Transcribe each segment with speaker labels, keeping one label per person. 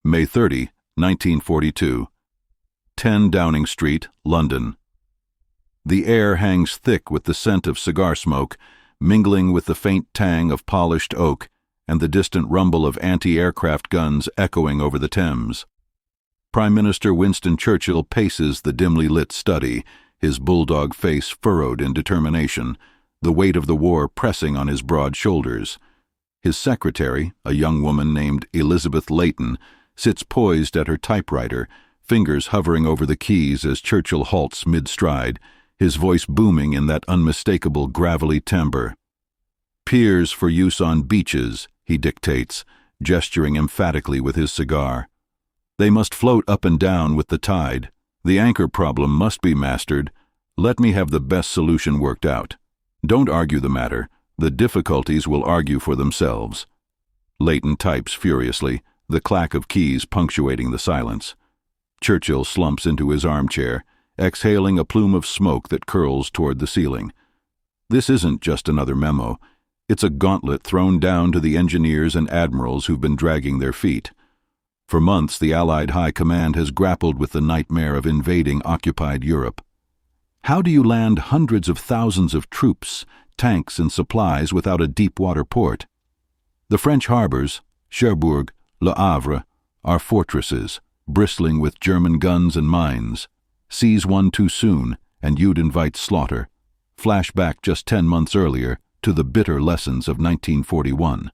Speaker 1: May 30, 1942. 10 Downing Street, London. The air hangs thick with the scent of cigar smoke, mingling with the faint tang of polished oak and the distant rumble of anti-aircraft guns echoing over the Thames. Prime Minister Winston Churchill paces the dimly lit study, his bulldog face furrowed in determination, the weight of the war pressing on his broad shoulders. His secretary, a young woman named Elizabeth Layton, sits poised at her typewriter, fingers hovering over the keys as Churchill halts mid-stride, his voice booming in that unmistakable gravelly timbre. "Piers for use on beaches," he dictates, gesturing emphatically with his cigar. "They must float up and down with the tide. The anchor problem must be mastered. Let me have the best solution worked out. Don't argue the matter. The difficulties will argue for themselves." Layton types furiously, the clack of keys punctuating the silence. Churchill slumps into his armchair, exhaling a plume of smoke that curls toward the ceiling. This isn't just another memo. It's a gauntlet thrown down to the engineers and admirals who've been dragging their feet. For months, the Allied High Command has grappled with the nightmare of invading occupied Europe. How do you land hundreds of thousands of troops, tanks, and supplies without a deep-water port? The French harbors, Cherbourg, Le Havre, are fortresses, bristling with German guns and mines. Seize one too soon, and you'd invite slaughter. Flash back just 10 months earlier to the bitter lessons of 1941.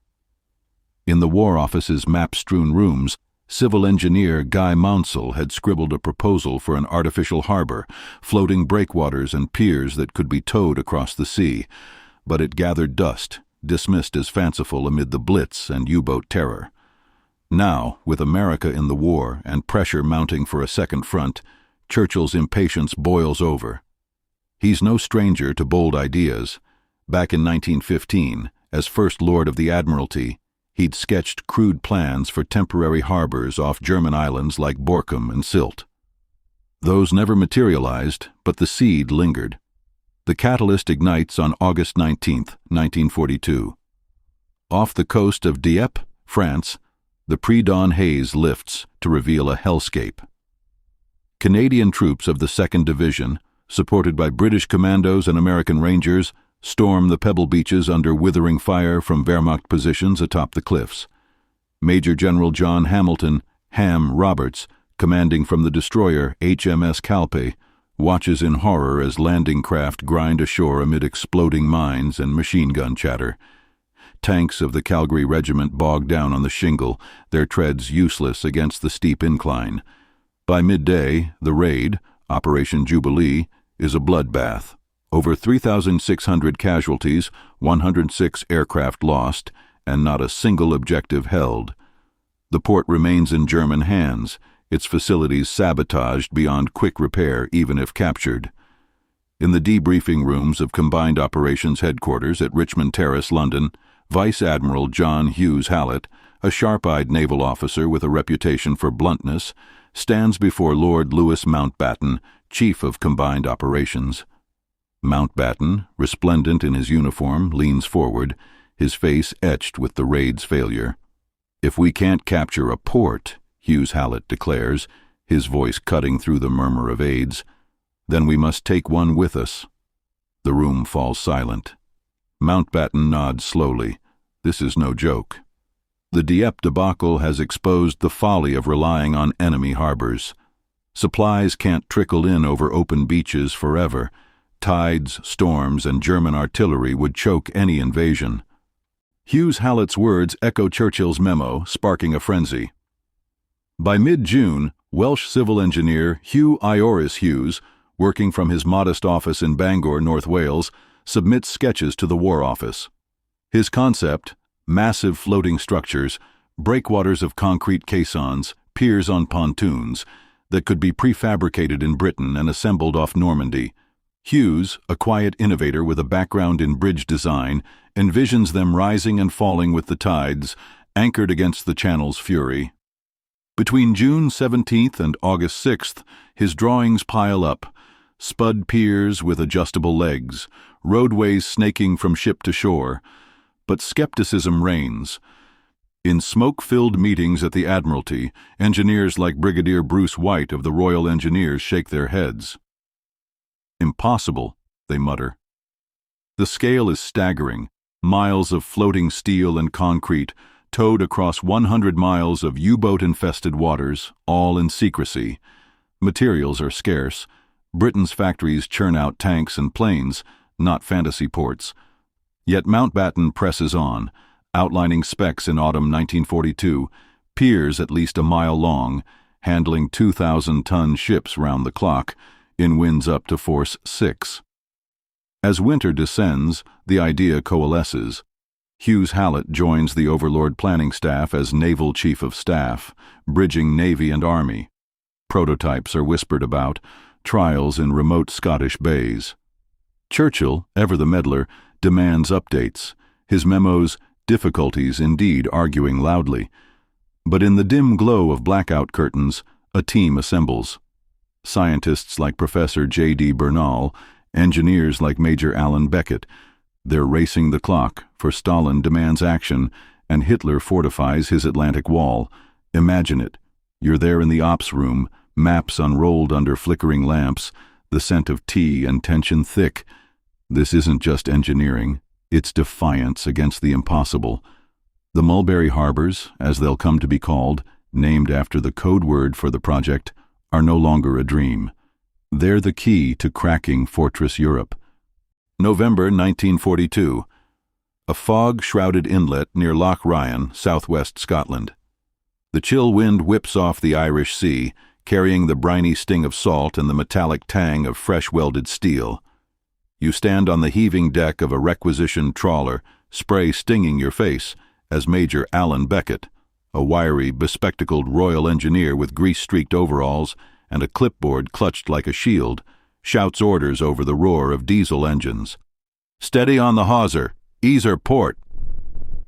Speaker 1: In the War Office's map-strewn rooms, civil engineer Guy Mounsell had scribbled a proposal for an artificial harbor, floating breakwaters and piers that could be towed across the sea, but it gathered dust, dismissed as fanciful amid the Blitz and U-boat terror. Now, with America in the war and pressure mounting for a second front, Churchill's impatience boils over. He's no stranger to bold ideas. Back in 1915, as First Lord of the Admiralty, he'd sketched crude plans for temporary harbors off German islands like Borkum and Sylt. Those never materialized, but the seed lingered. The catalyst ignites on August 19, 1942. Off the coast of Dieppe, France, the pre-dawn haze lifts to reveal a hellscape. Canadian troops of the 2nd Division, supported by British commandos and American Rangers, storm the pebble beaches under withering fire from Wehrmacht positions atop the cliffs. Major General John Hamilton, Ham Roberts, commanding from the destroyer HMS Calpe, watches in horror as landing craft grind ashore amid exploding mines and machine gun chatter. Tanks of the Calgary Regiment bog down on the shingle, their treads useless against the steep incline. By midday, the raid, Operation Jubilee, is a bloodbath. Over 3,600 casualties, 106 aircraft lost, and not a single objective held. The port remains in German hands, its facilities sabotaged beyond quick repair even if captured. In the debriefing rooms of Combined Operations Headquarters at Richmond Terrace, London, Vice Admiral John Hughes Hallett, a sharp-eyed naval officer with a reputation for bluntness, stands before Lord Louis Mountbatten, Chief of Combined Operations. Mountbatten, resplendent in his uniform, leans forward, his face etched with the raid's failure. "If we can't capture a port," Hughes Hallett declares, his voice cutting through the murmur of aides, "then we must take one with us." The room falls silent. Mountbatten nods slowly. This is no joke. The Dieppe debacle has exposed the folly of relying on enemy harbors. Supplies can't trickle in over open beaches forever. Tides, storms, and German artillery would choke any invasion. Hughes Hallett's words echo Churchill's memo, sparking a frenzy. By mid-June, Welsh civil engineer Hugh Ioris Hughes, working from his modest office in Bangor, North Wales, submits sketches to the War Office. His concept, massive floating structures, breakwaters of concrete caissons, piers on pontoons, that could be prefabricated in Britain and assembled off Normandy. Hughes, a quiet innovator with a background in bridge design, envisions them rising and falling with the tides, anchored against the Channel's fury. Between June 17th and August 6th, his drawings pile up, spud piers with adjustable legs, roadways snaking from ship to shore. But skepticism reigns. In smoke-filled meetings at the Admiralty, engineers like Brigadier Bruce White of the Royal Engineers shake their heads. "Impossible," they mutter. The scale is staggering. Miles of floating steel and concrete, towed across 100 miles of U-boat-infested waters, all in secrecy. Materials are scarce. Britain's factories churn out tanks and planes, not fantasy ports. Yet Mountbatten presses on, outlining specs in autumn 1942, piers at least a mile long, handling 2,000-ton ships round the clock, in winds up to force 6. As winter descends, the idea coalesces. Hughes Hallett joins the Overlord planning staff as Naval Chief of Staff, bridging Navy and Army. Prototypes are whispered about, trials in remote Scottish bays. Churchill, ever the meddler, demands updates, his memos difficulties indeed arguing loudly. But in the dim glow of blackout curtains, a team assembles. Scientists like Professor J.D. Bernal, engineers like Major Alan Beckett. They're racing the clock, for Stalin demands action, and Hitler fortifies his Atlantic wall. Imagine it. You're there in the ops room, maps unrolled under flickering lamps, the scent of tea and tension thick. This isn't just engineering. It's defiance against the impossible. The Mulberry Harbors, as they'll come to be called, named after the code word for the project, are no longer a dream. They're the key to cracking Fortress Europe. November 1942. A fog-shrouded inlet near Loch Ryan, southwest Scotland. The chill wind whips off the Irish Sea, carrying the briny sting of salt and the metallic tang of fresh-welded steel. You stand on the heaving deck of a requisitioned trawler, spray stinging your face, as Major Alan Beckett, a wiry, bespectacled Royal Engineer with grease-streaked overalls and a clipboard clutched like a shield, shouts orders over the roar of diesel engines. "Steady on the hawser, ease her port."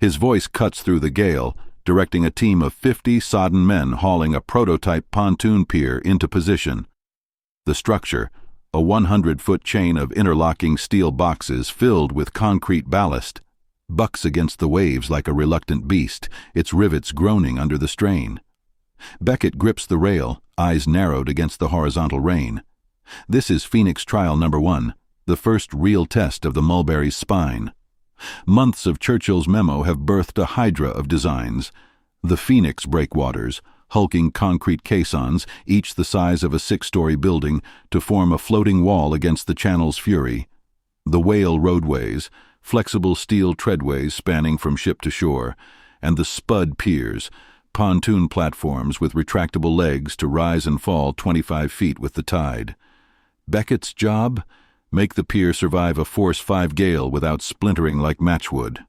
Speaker 1: His voice cuts through the gale, directing a team of 50 sodden men hauling a prototype pontoon pier into position. The structure, a 100-foot chain of interlocking steel boxes filled with concrete ballast, bucks against the waves like a reluctant beast, its rivets groaning under the strain. Beckett grips the rail, eyes narrowed against the horizontal rain. This is Phoenix Trial Number 1, the first real test of the Mulberry's spine. Months of Churchill's memo have birthed a hydra of designs. The Phoenix breakwaters, hulking concrete caissons, each the size of a 6-story building, to form a floating wall against the channel's fury. The whale roadways, flexible steel treadways spanning from ship to shore, and the spud piers, pontoon platforms with retractable legs to rise and fall 25 feet with the tide. Beckett's job? Make the pier survive a force 5 gale without splintering like matchwood.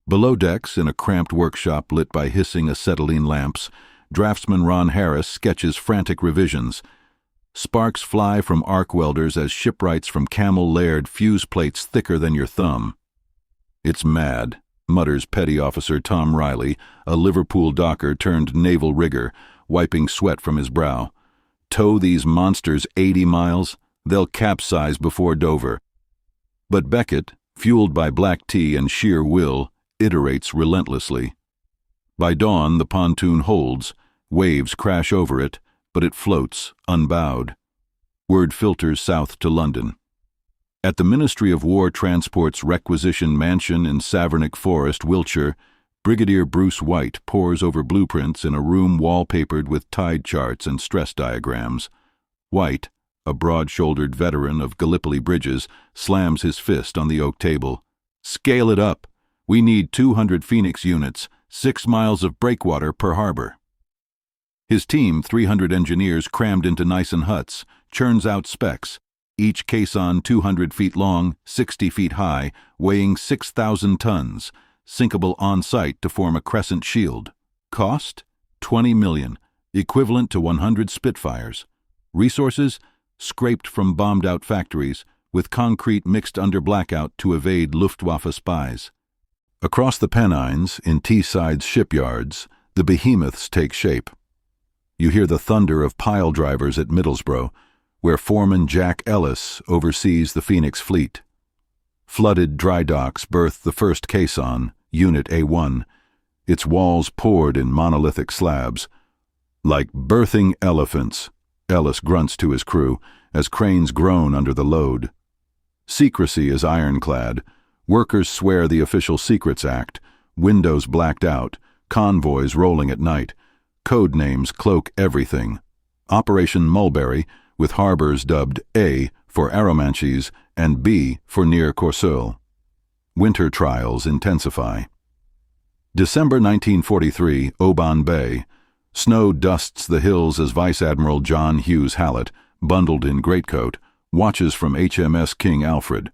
Speaker 1: Below decks, in a cramped workshop lit by hissing acetylene lamps, draftsman Ron Harris sketches frantic revisions. Sparks fly from arc welders as shipwrights from camel-layered fuse plates thicker than your thumb. "It's mad," mutters Petty Officer Tom Riley, a Liverpool docker turned naval rigger, wiping sweat from his brow. "Tow these monsters 80 miles? They'll capsize before Dover." But Beckett, fueled by black tea and sheer will, iterates relentlessly. By dawn, the pontoon holds. Waves crash over it, but it floats, unbowed. Word filters south to London. At the Ministry of War Transport's requisition mansion in Savernick Forest, Wiltshire, Brigadier Bruce White pores over blueprints in a room wallpapered with tide charts and stress diagrams. White, a broad-shouldered veteran of Gallipoli bridges, slams his fist on the oak table. "Scale it up. We need 200 Phoenix units, 6 miles of breakwater per harbor." His team, 300 engineers crammed into Nyson huts, churns out specs, each caisson 200 feet long, 60 feet high, weighing 6,000 tons, sinkable on-site to form a crescent shield. Cost? $20 million, equivalent to 100 Spitfires. Resources? Scraped from bombed-out factories, with concrete mixed under blackout to evade Luftwaffe spies. Across the Pennines, in Teesside's shipyards, the behemoths take shape. You hear the thunder of pile drivers at Middlesbrough, where Foreman Jack Ellis oversees the Phoenix fleet. Flooded dry docks birth the first caisson, Unit A1. its walls poured in monolithic slabs. Like birthing elephants, Ellis grunts to his crew as cranes groan under the load. Secrecy is ironclad. Workers swear the Official Secrets Act, windows blacked out, convoys rolling at night. Code names cloak everything. Operation Mulberry, with harbors dubbed A for Arromanches and B for near Corseul. Winter trials intensify. December 1943, Oban Bay. Snow dusts the hills as Vice Admiral John Hughes Hallett, bundled in greatcoat, watches from HMS King Alfred.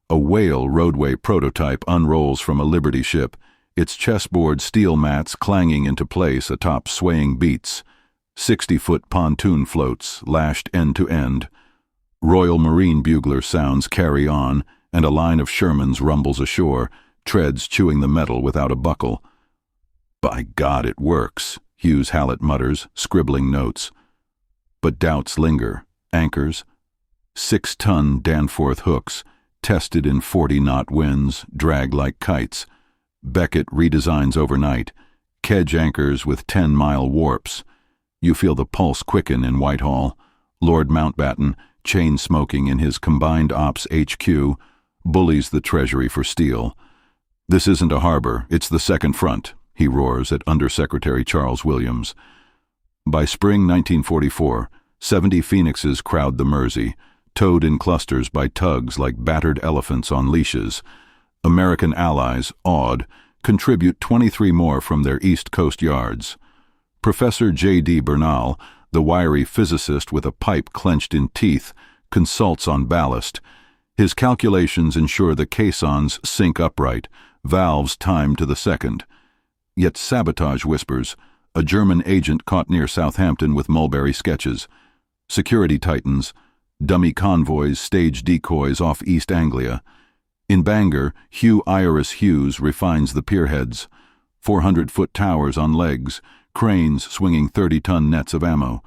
Speaker 1: A whale roadway prototype unrolls from a Liberty ship, its chessboard steel mats clanging into place atop swaying beats. 60-foot pontoon floats, lashed end to end. Royal Marine bugler sounds carry on, and a line of Shermans rumbles ashore, treads chewing the metal without a buckle. "By God, it works," Hughes Hallett mutters, scribbling notes. But doubts linger. Anchors, 6-ton Danforth hooks, tested in 40-knot winds, drag like kites. Beckett redesigns overnight, kedge anchors with 10-mile warps. You feel the pulse quicken in Whitehall. Lord Mountbatten, chain-smoking in his Combined Ops HQ, bullies the Treasury for steel. "This isn't a harbor, it's the Second Front," he roars at Undersecretary Charles Williams. By spring 1944, 70 Phoenixes crowd the Mersey, towed in clusters by tugs like battered elephants on leashes. American allies, awed, contribute 23 more from their East Coast yards. Professor J.D. Bernal, the wiry physicist with a pipe clenched in teeth, consults on ballast. His calculations ensure the caissons sink upright, valves timed to the second. Yet sabotage whispers, a German agent caught near Southampton with Mulberry sketches. Security tightens, dummy convoys stage decoys off East Anglia. In Bangor, Hugh Iris Hughes refines the pierheads. 400-foot towers on legs, cranes swinging 30-ton nets of ammo.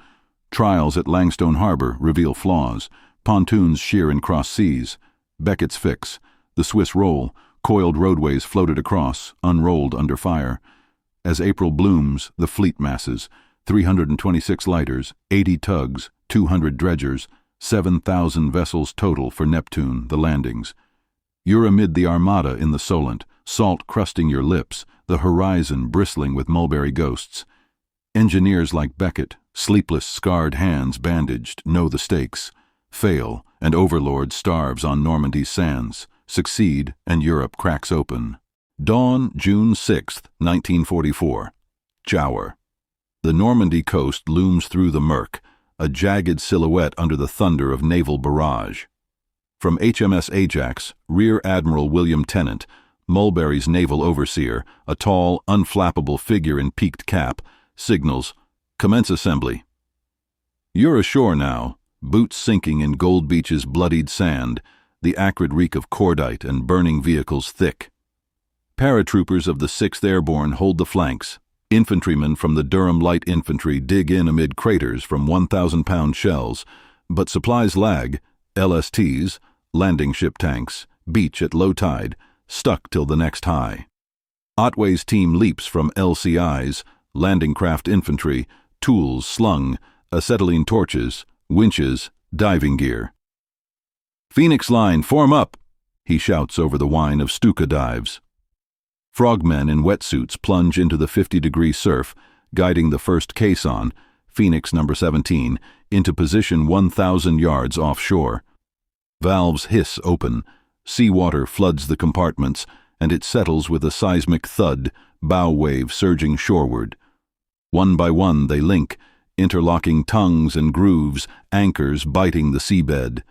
Speaker 1: Trials at Langstone Harbor reveal flaws. Pontoons shear and cross seas. Beckett's fix. The Swiss roll. Coiled roadways floated across, unrolled under fire. As April blooms, the fleet masses. 326 lighters, 80 tugs, 200 dredgers, 7,000 vessels total for Neptune, the landings. You're amid the armada in the Solent, salt crusting your lips, the horizon bristling with Mulberry ghosts. Engineers like Beckett, sleepless, scarred hands bandaged, know the stakes. Fail, and Overlord starves on Normandy's sands. Succeed, and Europe cracks open. Dawn, June 6, 1944. Jower. The Normandy coast looms through the murk, a jagged silhouette under the thunder of naval barrage. From HMS Ajax, Rear Admiral William Tennant, Mulberry's naval overseer, a tall, unflappable figure in peaked cap, signals, "Commence assembly." You're ashore now, boots sinking in Gold Beach's bloodied sand, the acrid reek of cordite and burning vehicles thick. Paratroopers of the 6th Airborne hold the flanks. Infantrymen from the Durham Light Infantry dig in amid craters from 1,000-pound shells, but supplies lag. LSTs, landing ship tanks, beach at low tide, stuck till the next high. Otway's team leaps from LCIs, landing craft infantry, tools slung, acetylene torches, winches, diving gear. "Phoenix Line, form up!" he shouts over the whine of Stuka dives. Frogmen in wetsuits plunge into the 50-degree surf, guiding the first caisson, Phoenix No. 17, into position 1,000 yards offshore. Valves hiss open, seawater floods the compartments, and it settles with a seismic thud, bow wave surging shoreward. One by one they link, interlocking tongues and grooves, anchors biting the seabed.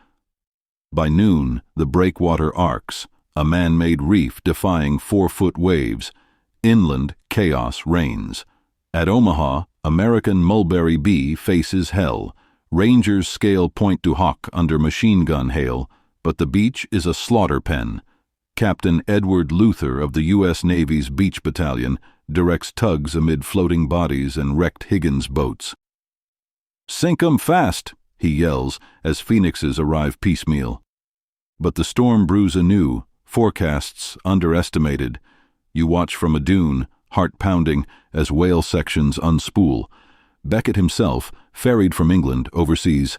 Speaker 1: By noon, the breakwater arcs, a man-made reef defying 4-foot waves. Inland, chaos reigns. At Omaha, American Mulberry B faces hell. Rangers scale Point du Hoc under machine gun hail, but the beach is a slaughter pen. Captain Edward Luther of the U.S. Navy's Beach Battalion directs tugs amid floating bodies and wrecked Higgins boats. "Sink 'em fast," he yells as Phoenixes arrive piecemeal. But the storm brews anew, forecasts underestimated. You watch from a dune, heart pounding as whale sections unspool. Beckett himself, ferried from England overseas,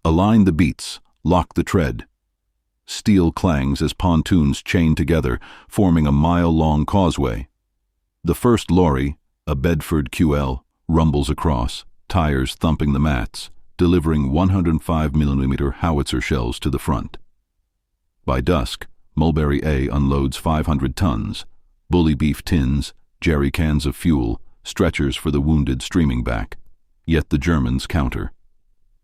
Speaker 1: align the beats, lock the tread. Steel clangs as pontoons chain together, forming a mile-long causeway. The first lorry, a Bedford QL, rumbles across, tires thumping the mats, delivering 105mm howitzer shells to the front. By dusk, Mulberry A unloads 500 tons, bully beef tins, jerry cans of fuel, stretchers for the wounded streaming back. Yet the Germans counter.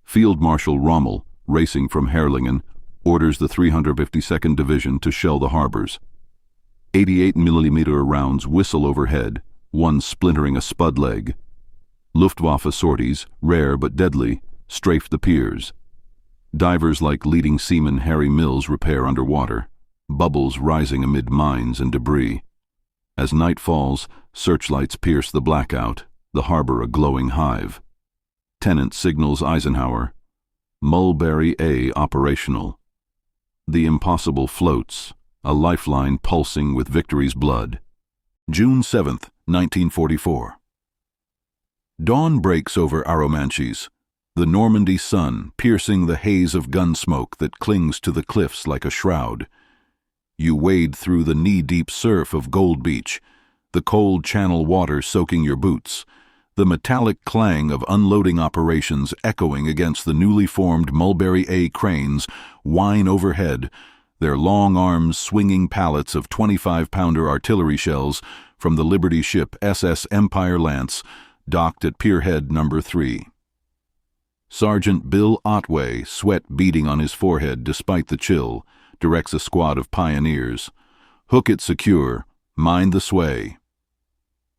Speaker 1: Field Marshal Rommel, racing from Herrlingen, orders the 352nd Division to shell the harbors. 88mm rounds whistle overhead, one splintering a spud leg. Luftwaffe sorties, rare but deadly, strafe the piers. Divers like leading seaman Harry Mills repair underwater, bubbles rising amid mines and debris. As night falls, searchlights pierce the blackout, the harbor a glowing hive. Tennant signals Eisenhower, Mulberry A operational. The impossible floats, a lifeline pulsing with victory's blood. June 7, 1944. Dawn breaks over Arromanches, the Normandy sun piercing the haze of gun smoke that clings to the cliffs like a shroud. You wade through the knee-deep surf of Gold Beach, the cold channel water soaking your boots, the metallic clang of unloading operations echoing against the newly formed Mulberry A cranes whine overhead, their long arms swinging pallets of 25-pounder artillery shells from the Liberty ship SS Empire Lance, docked at Pierhead No. 3. Sergeant Bill Otway, sweat beading on his forehead despite the chill, directs a squad of pioneers. Hook it secure, mind the sway.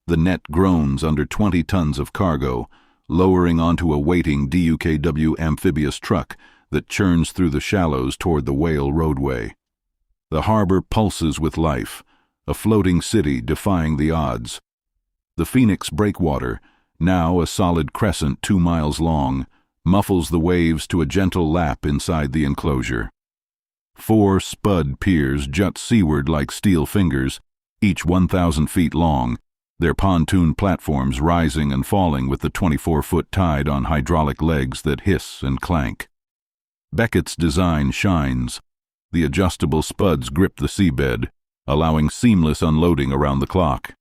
Speaker 1: The net groans under 20 tons of cargo, lowering onto a waiting DUKW amphibious truck that churns through the shallows toward the Whale roadway. The harbor pulses with life, a floating city defying the odds. The Phoenix breakwater, now a solid crescent 2 miles long, muffles the waves to a gentle lap inside the enclosure. 4 spud piers jut seaward like steel fingers, each 1,000 feet long, their pontoon platforms rising and falling with the 24-foot tide on hydraulic legs that hiss and clank. Beckett's design shines. The adjustable spuds grip the seabed, allowing seamless unloading around the clock.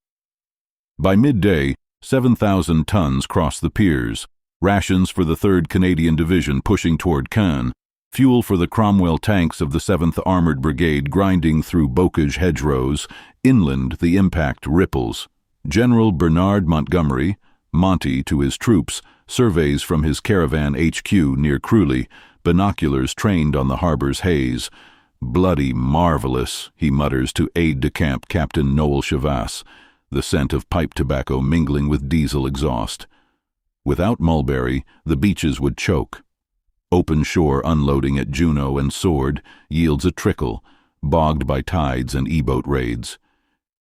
Speaker 1: By midday, 7,000 tons cross the piers, rations for the 3rd Canadian Division pushing toward Caen, fuel for the Cromwell tanks of the 7th Armored Brigade grinding through bocage hedgerows. Inland the impact ripples. General Bernard Montgomery, Monty to his troops, surveys from his caravan HQ near Crewley, binoculars trained on the harbor's haze. Bloody marvelous, he mutters to aide-de-camp Captain Noel Chavasse, the scent of pipe tobacco mingling with diesel exhaust. Without Mulberry, the beaches would choke. Open shore unloading at Juneau and Sword yields a trickle, bogged by tides and E-boat raids.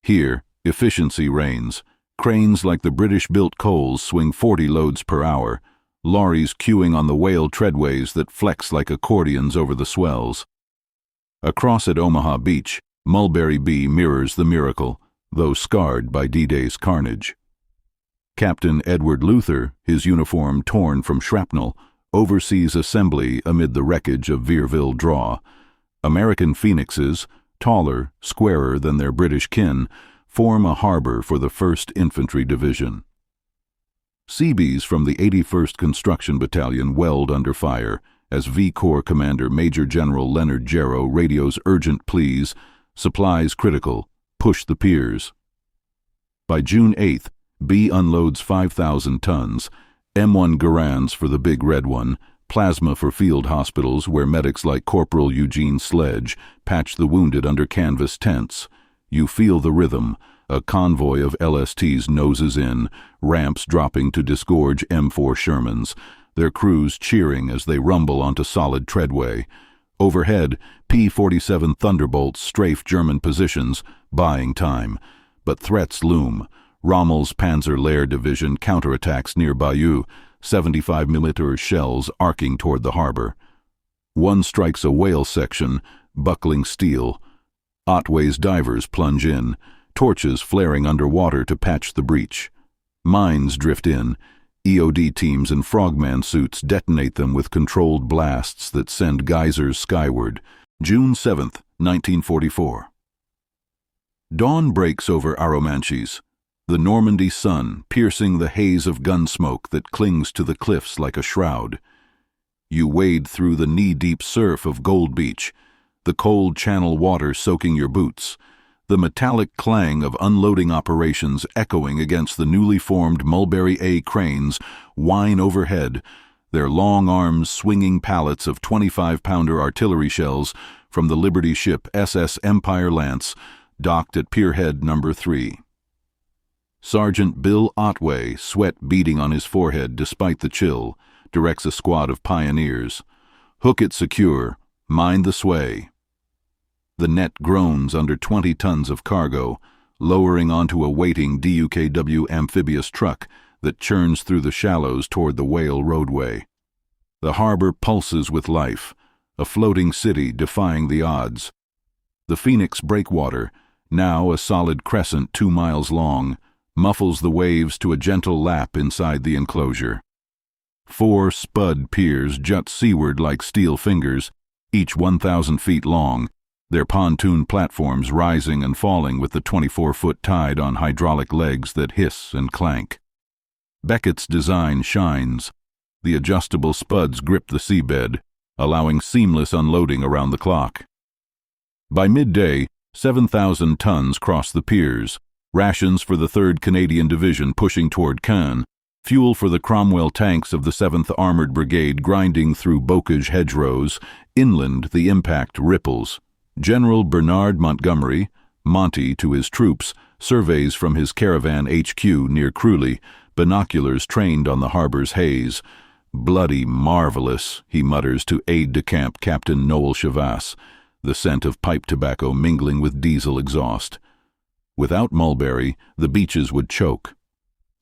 Speaker 1: Here, efficiency reigns. Cranes like the British-built Coles swing 40 loads per hour, lorries queuing on the Whale treadways that flex like accordions over the swells. Across at Omaha Beach, Mulberry B mirrors the miracle, though scarred by D-Day's carnage. Captain Edward Luther, his uniform torn from shrapnel, oversees assembly amid the wreckage of Vierville Draw. American Phoenixes, taller, squarer than their British kin, form a harbor for the 1st Infantry Division. Seabees from the 81st Construction Battalion weld under fire as V Corps Commander Major General Leonard Jarrow radios urgent pleas, supplies critical, push the piers. By June 8th, B unloads 5,000 tons, M1 Garands for the Big Red One, plasma for field hospitals where medics like Corporal Eugene Sledge patch the wounded under canvas tents. You feel the rhythm, a convoy of LSTs noses in, ramps dropping to disgorge M4 Shermans, their crews cheering as they rumble onto solid treadway. Overhead, P-47 Thunderbolts strafe German positions, buying time. But threats loom. Rommel's Panzer Lehr Division counterattacks near Bayeux, 75mm shells arcing toward the harbor. One strikes a whale section, buckling steel. Otway's divers plunge in. torches flaring underwater to patch the breach. Mines drift in. EOD teams in frogman suits detonate them with controlled blasts that send geysers skyward. June 7, 1944. Dawn breaks over Arromanches, the Normandy sun piercing the haze of gun smoke that clings to the cliffs like a shroud. You wade through the knee-deep surf of Gold Beach, the cold channel water soaking your boots, the metallic clang of unloading operations echoing against the newly formed Mulberry A cranes whine overhead, their long arms swinging pallets of 25-pounder artillery shells from the Liberty ship SS Empire Lance, docked at Pierhead No. 3. Sergeant Bill Otway, sweat beading on his forehead despite the chill, directs a squad of pioneers. Hook it secure, mind the sway. The net groans under 20 tons of cargo, lowering onto a waiting DUKW amphibious truck that churns through the shallows toward the Whale roadway. The harbor pulses with life, a floating city defying the odds. The Phoenix breakwater, now a solid crescent 2 miles long, muffles the waves to a gentle lap inside the enclosure. 4 spud piers jut seaward like steel fingers, each 1,000 feet long, their pontoon platforms rising and falling with the 24-foot tide on hydraulic legs that hiss and clank. Beckett's design shines. The adjustable spuds grip the seabed, allowing seamless unloading around the clock. By midday, 7,000 tons cross the piers, rations for the 3rd Canadian Division pushing toward Caen, fuel for the Cromwell tanks of the 7th Armored Brigade grinding through bocage hedgerows. Inland the impact ripples. General Bernard Montgomery, Monty to his troops, surveys from his caravan HQ near Crewley, binoculars trained on the harbor's haze. "Bloody marvelous," he mutters to aide-de-camp Captain Noel Chavasse, the scent of pipe tobacco mingling with diesel exhaust. Without Mulberry, the beaches would choke.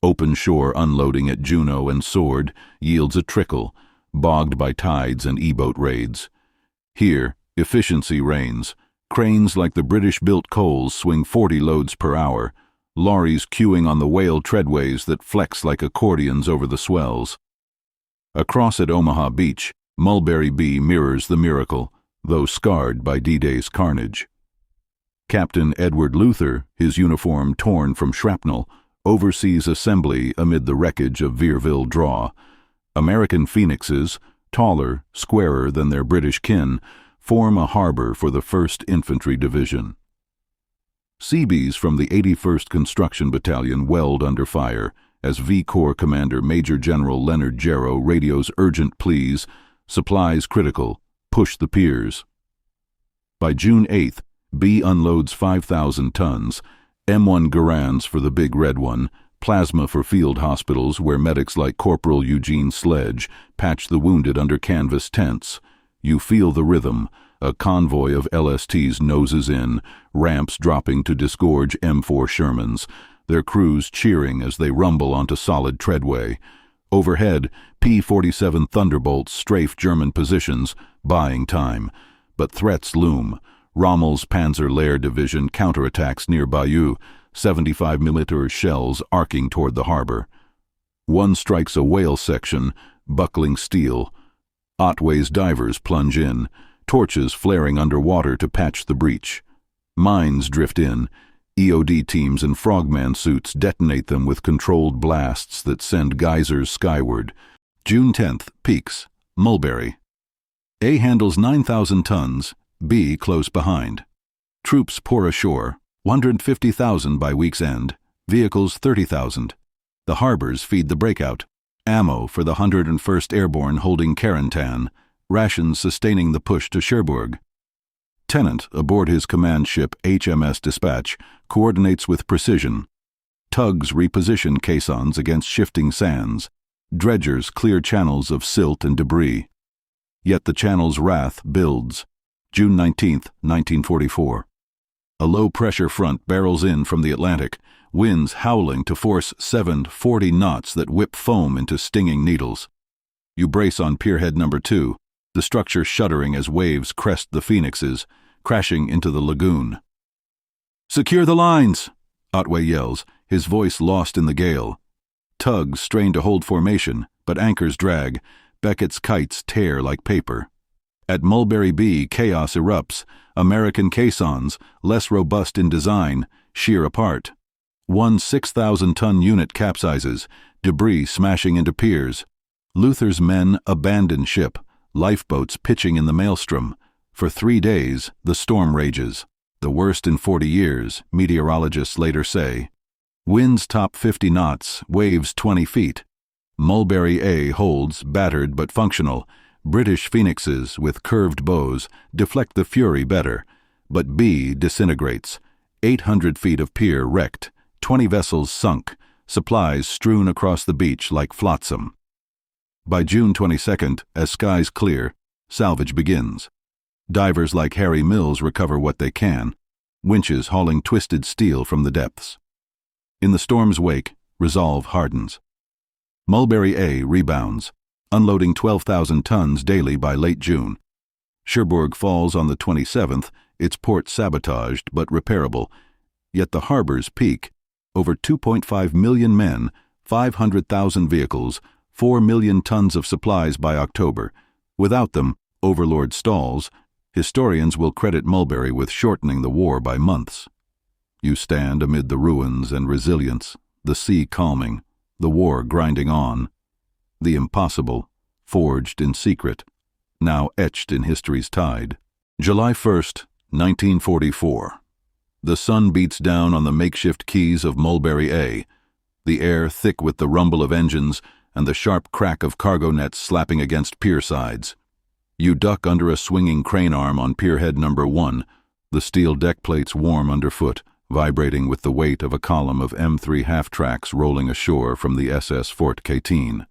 Speaker 1: Open shore unloading at Juno and Sword yields a trickle, bogged by tides and E-boat raids. Here, efficiency reigns. Cranes like the British-built Coles swing 40 loads per hour, lorries queuing on the Whale treadways that flex like accordions over the swells. Across at Omaha Beach, Mulberry B mirrors the miracle, though scarred by D-Day's carnage. Captain Edward Luther, his uniform torn from shrapnel, oversees assembly amid the wreckage of Vierville Draw. American Phoenixes, taller, squarer than their British kin, form a harbor for the 1st Infantry Division. Seabees from the 81st Construction Battalion weld under fire as V Corps Commander Major General Leonard Jarrow radios urgent pleas, supplies critical, push the piers. By June 8th, B unloads 5,000 tons, M1 Garands for the Big Red One, plasma for field hospitals where medics like Corporal Eugene Sledge patch the wounded under canvas tents. You feel the rhythm, a convoy of LSTs noses in, ramps dropping to disgorge M4 Shermans, their crews cheering as they rumble onto solid treadway. Overhead, P-47 Thunderbolts strafe German positions, buying time. But threats loom. Rommel's Panzer Lehr Division counterattacks near Bayeux, 75mm shells arcing toward the harbor. One strikes a whale section, buckling steel. Otway's divers plunge in, torches flaring underwater to patch the breach. Mines drift in. EOD teams in frogman suits detonate them with controlled blasts that send geysers skyward. June 10th, peaks, Mulberry. A handles 9,000 tons, B close behind. Troops pour ashore, 150,000 by week's end, vehicles 30,000. The harbors feed the breakout. Ammo for the 101st Airborne holding Carentan, rations sustaining the push to Cherbourg. Tennant, aboard his command ship HMS Dispatch, coordinates with precision. Tugs reposition caissons against shifting sands. Dredgers clear channels of silt and debris. Yet the channel's wrath builds. June 19, 1944. A low-pressure front barrels in from the Atlantic, winds howling to force 740 knots that whip foam into stinging needles. You brace on Pierhead No. 2, the structure shuddering as waves crest the Phoenixes, crashing into the lagoon. "Secure the lines!" Otway yells, his voice lost in the gale. Tugs strain to hold formation, but anchors drag. Beckett's kites tear like paper. At Mulberry B, chaos erupts. American caissons, less robust in design, shear apart. One 6,000-ton unit capsizes, debris smashing into piers. Luther's men abandon ship, lifeboats pitching in the maelstrom. For 3 days, the storm rages. The worst in 40 years, meteorologists later say. Winds top 50 knots, waves 20 feet. Mulberry A holds, battered but functional. British Phoenixes, with curved bows, deflect the fury better. But B disintegrates. 800 feet of pier wrecked. 20 vessels sunk. Supplies strewn across the beach like flotsam. By June 22nd, as skies clear, salvage begins. Divers like Harry Mills recover what they can, winches hauling twisted steel from the depths. In the storm's wake, resolve hardens. Mulberry A rebounds, unloading 12,000 tons daily by late June. Cherbourg falls on the 27th, its port sabotaged but repairable. Yet the harbors peak. Over 2.5 million men, 500,000 vehicles, 4 million tons of supplies by October. Without them, Overlord stalls. Historians will credit Mulberry with shortening the war by months. You stand amid the ruins and resilience, the sea calming, the war grinding on. The impossible, forged in secret, now etched in history's tide. July 1st, 1944. The sun beats down on the makeshift quays of Mulberry A, the air thick with the rumble of engines and the sharp crack of cargo nets slapping against pier sides. You duck under a swinging crane arm on pierhead number 1, the steel deck plates warm underfoot, vibrating with the weight of a column of M3 half-tracks rolling ashore from the SS Fort Catin.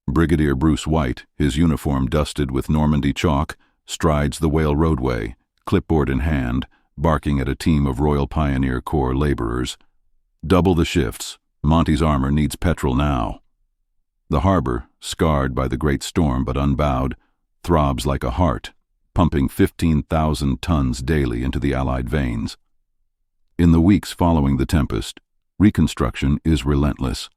Speaker 1: Brigadier Bruce White, his uniform dusted with Normandy chalk, strides the Whale roadway, clipboard in hand, barking at a team of Royal Pioneer Corps laborers. Double the shifts. Monty's armor needs petrol now. The harbor, scarred by the great storm but unbowed, throbs like a heart, pumping 15,000 tons daily into the Allied veins. In the weeks following the tempest, reconstruction is relentless.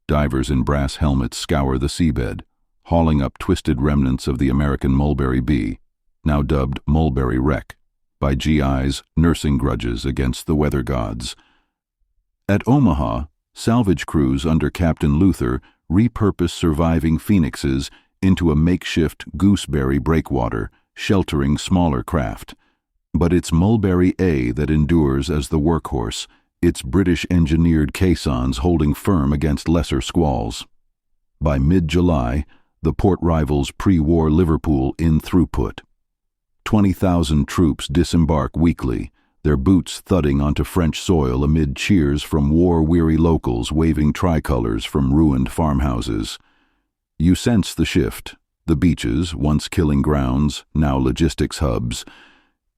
Speaker 1: Divers in brass helmets scour the seabed, hauling up twisted remnants of the American Mulberry B, now dubbed Mulberry Wreck, by GIs nursing grudges against the weather gods. At Omaha, salvage crews under Captain Luther repurpose surviving Phoenixes into a makeshift gooseberry breakwater, sheltering smaller craft. But it's Mulberry A that endures as the workhorse, its British-engineered caissons holding firm against lesser squalls. By mid-July, the port rivals pre-war Liverpool in throughput. 20,000 troops disembark weekly, their boots thudding onto French soil amid cheers from war-weary locals waving tricolors from ruined farmhouses. You sense the shift. The beaches, once killing grounds, now logistics hubs.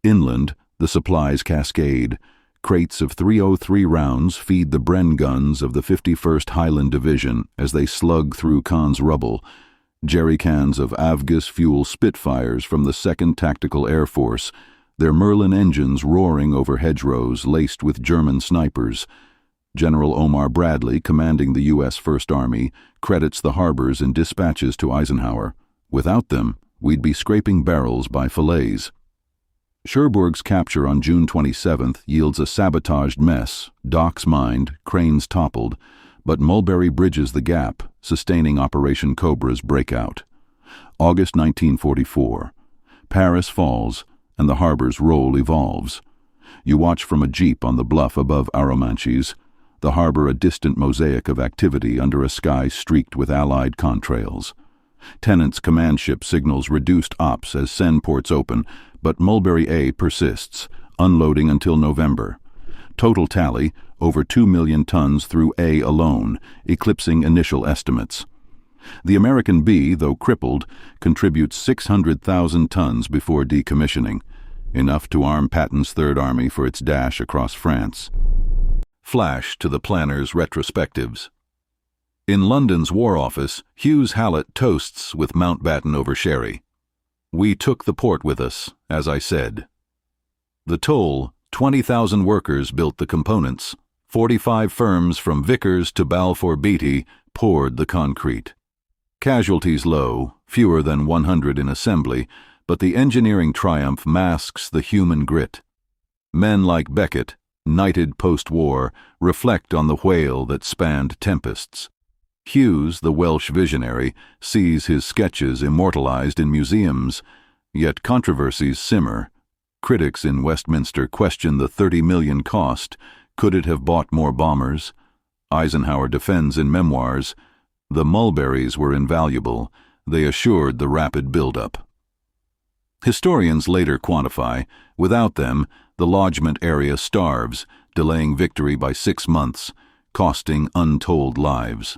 Speaker 1: Inland, the supplies cascade. Crates of .303 rounds feed the Bren guns of the 51st Highland Division as they slug through Caen's rubble. Jerry cans of Avgas fuel Spitfires from the 2nd Tactical Air Force, their Merlin engines roaring over hedgerows laced with German snipers. General Omar Bradley, commanding the U.S. First Army, credits the harbors in dispatches to Eisenhower. Without them, we'd be scraping barrels by fillets. Cherbourg's capture on June 27th yields a sabotaged mess, docks mined, cranes toppled, but Mulberry bridges the gap, sustaining Operation Cobra's breakout. August 1944. Paris falls, and the harbor's role evolves. You watch from a jeep on the bluff above Arromanches, the harbor a distant mosaic of activity under a sky streaked with Allied contrails. Tennant's command ship signals reduced ops as Seine ports open, but Mulberry A persists, unloading until November. Total tally, over 2 million tons through A alone, eclipsing initial estimates. The American B, though crippled, contributes 600,000 tons before decommissioning, enough to arm Patton's Third Army for its dash across France. Flash to the planners' retrospectives. In London's War Office, Hughes Hallett toasts with Mountbatten over sherry. We took the port with us, as I said. The toll, 20,000 workers built the components, 45 firms from Vickers to Balfour Beatty poured the concrete. Casualties low, fewer than 100 in assembly, but the engineering triumph masks the human grit. Men like Beckett, knighted post-war, reflect on the whale that spanned tempests. Hughes, the Welsh visionary, sees his sketches immortalized in museums, yet controversies simmer. Critics in Westminster question the $30 million cost. Could it have bought more bombers? Eisenhower defends in memoirs, "The mulberries were invaluable. They assured the rapid buildup." Historians later quantify, without them, the lodgement area starves, delaying victory by 6 months, costing untold lives.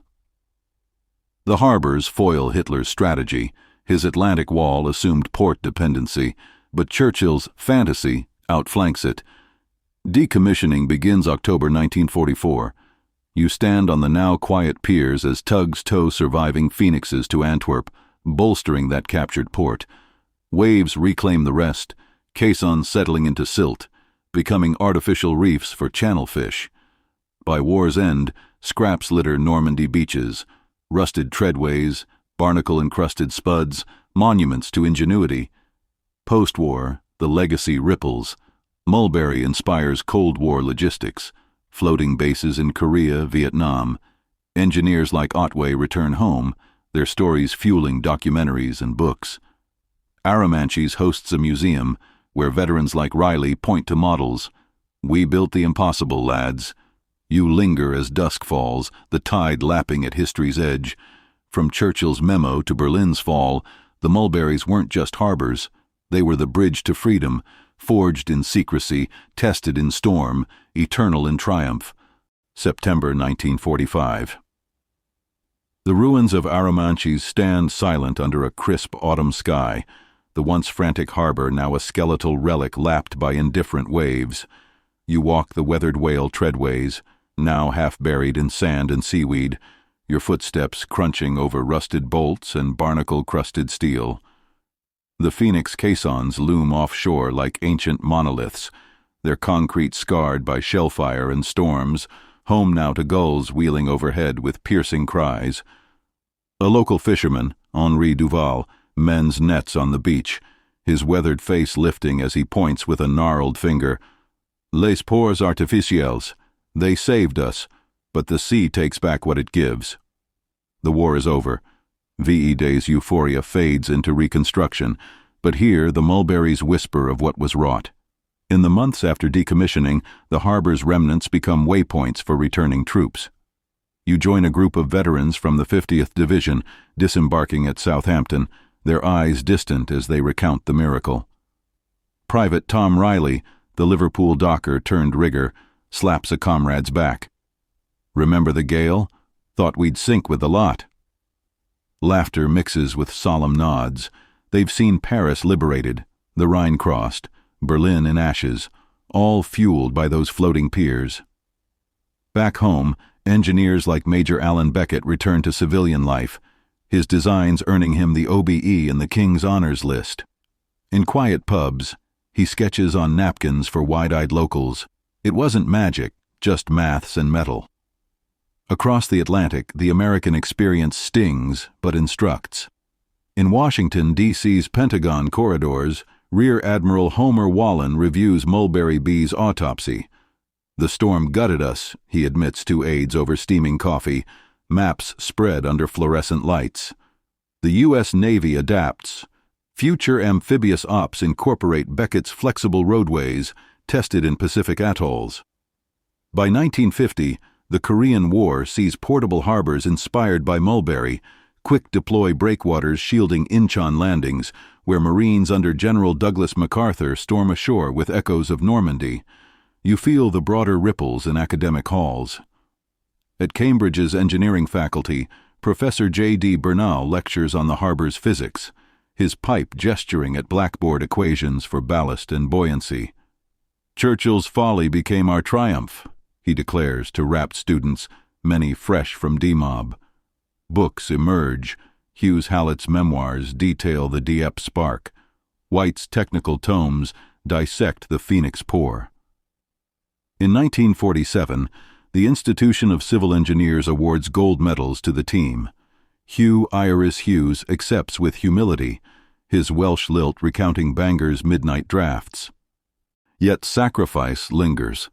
Speaker 1: The harbors foil Hitler's strategy. His Atlantic Wall assumed port dependency, but Churchill's fantasy outflanks it. Decommissioning begins October 1944. You stand on the now quiet piers as tugs tow surviving phoenixes to Antwerp, bolstering that captured port. Waves reclaim the rest, caissons settling into silt, becoming artificial reefs for channel fish. By war's end, scraps litter Normandy beaches, rusted treadways, barnacle-encrusted spuds, monuments to ingenuity. Post-war, the legacy ripples. Mulberry inspires Cold War logistics, floating bases in Korea, Vietnam. Engineers like Otway return home, their stories fueling documentaries and books. Arromanches hosts a museum where veterans like Riley point to models. "We built the impossible, lads." You linger as dusk falls, the tide lapping at history's edge. From Churchill's memo to Berlin's fall, the mulberries weren't just harbors. They were the bridge to freedom, forged in secrecy, tested in storm, eternal in triumph. September 1945. The ruins of Arromanches stand silent under a crisp autumn sky, the once frantic harbor now a skeletal relic lapped by indifferent waves. You walk the weathered whale treadways, now half buried in sand and seaweed, your footsteps crunching over rusted bolts and barnacle-crusted steel. The Phoenix caissons loom offshore like ancient monoliths, their concrete scarred by shellfire and storms, home now to gulls wheeling overhead with piercing cries. A local fisherman, Henri Duval, mends nets on the beach, his weathered face lifting as he points with a gnarled finger. "Les pores artificiels. They saved us, but the sea takes back what it gives." The war is over. VE Day's euphoria fades into reconstruction, but here the mulberries whisper of what was wrought. In the months after decommissioning, the harbor's remnants become waypoints for returning troops. You join a group of veterans from the 50th Division, disembarking at Southampton, their eyes distant as they recount the miracle. Private Tom Riley, the Liverpool docker turned rigger, slaps a comrade's back. "Remember the gale? Thought we'd sink with the lot." Laughter mixes with solemn nods. They've seen Paris liberated, the Rhine crossed, Berlin in ashes, all fueled by those floating piers. Back home, engineers like Major Alan Beckett return to civilian life, his designs earning him the OBE in the King's Honors List. In quiet pubs, he sketches on napkins for wide-eyed locals. It wasn't magic, just maths and metal. Across the Atlantic, the American experience stings but instructs. In Washington, D.C.'s Pentagon corridors, Rear Admiral Homer Wallen reviews Mulberry B's autopsy. "The storm gutted us," he admits to aides over steaming coffee, maps spread under fluorescent lights. The U.S. Navy adapts. Future amphibious ops incorporate Beckett's flexible roadways, tested in Pacific atolls. By 1950, the Korean War sees portable harbors inspired by Mulberry, quick-deploy breakwaters shielding Incheon landings, where Marines under General Douglas MacArthur storm ashore with echoes of Normandy. You feel the broader ripples in academic halls. At Cambridge's engineering faculty, Professor J.D. Bernal lectures on the harbor's physics, his pipe gesturing at blackboard equations for ballast and buoyancy. "Churchill's folly became our triumph," he declares to rapt students, many fresh from DMOB. Books emerge. Hughes Hallett's memoirs detail the Dieppe spark. White's technical tomes dissect the Phoenix pour. In 1947, the Institution of Civil Engineers awards gold medals to the team. Hugh Iris Hughes accepts with humility, his Welsh lilt recounting Bangor's midnight drafts. Yet sacrifice lingers.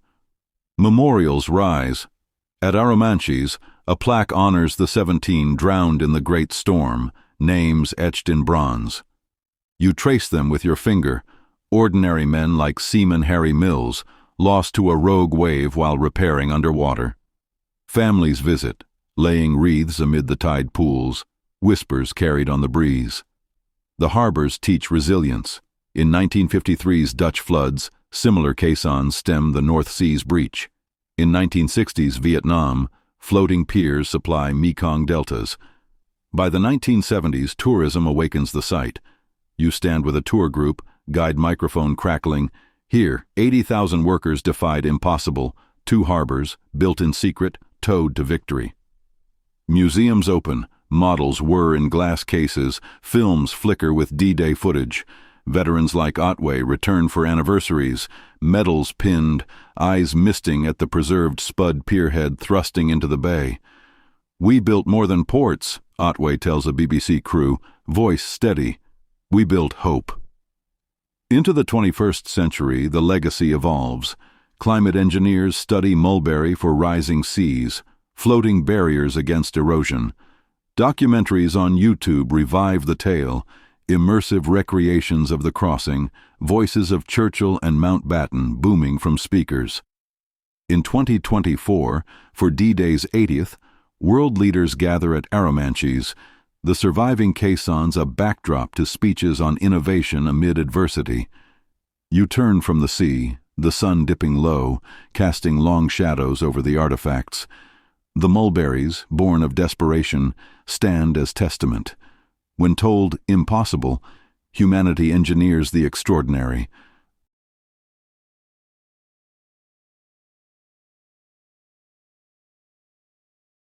Speaker 1: Memorials rise. At Arromanches, a plaque honors the 17 drowned in the great storm, names etched in bronze. You trace them with your finger, ordinary men like Seaman Harry Mills, lost to a rogue wave while repairing underwater. Families visit, laying wreaths amid the tide pools, whispers carried on the breeze. The harbors teach resilience. In 1953's Dutch floods, similar caissons stem the North Sea's breach. In 1960's Vietnam, floating piers supply Mekong deltas. By the 1970s, tourism awakens the site. You stand with a tour group, guide microphone crackling. Here, 80,000 workers defied impossible, 2 harbors, built in secret, towed to victory. Museums open, models whir in glass cases, films flicker with D-Day footage. Veterans like Otway return for anniversaries, medals pinned, eyes misting at the preserved spud pierhead thrusting into the bay. "We built more than ports," Otway tells a BBC crew, voice steady. "We built hope." Into the 21st century, the legacy evolves. Climate engineers study Mulberry for rising seas, floating barriers against erosion. Documentaries on YouTube revive the tale, immersive recreations of the crossing, voices of Churchill and Mountbatten booming from speakers. In 2024, for D-Day's 80th, world leaders gather at Arromanches, the surviving caissons a backdrop to speeches on innovation amid adversity. You turn from the sea, the sun dipping low, casting long shadows over the artifacts. The Mulberries, born of desperation, stand as testament. When told impossible, humanity engineers the extraordinary.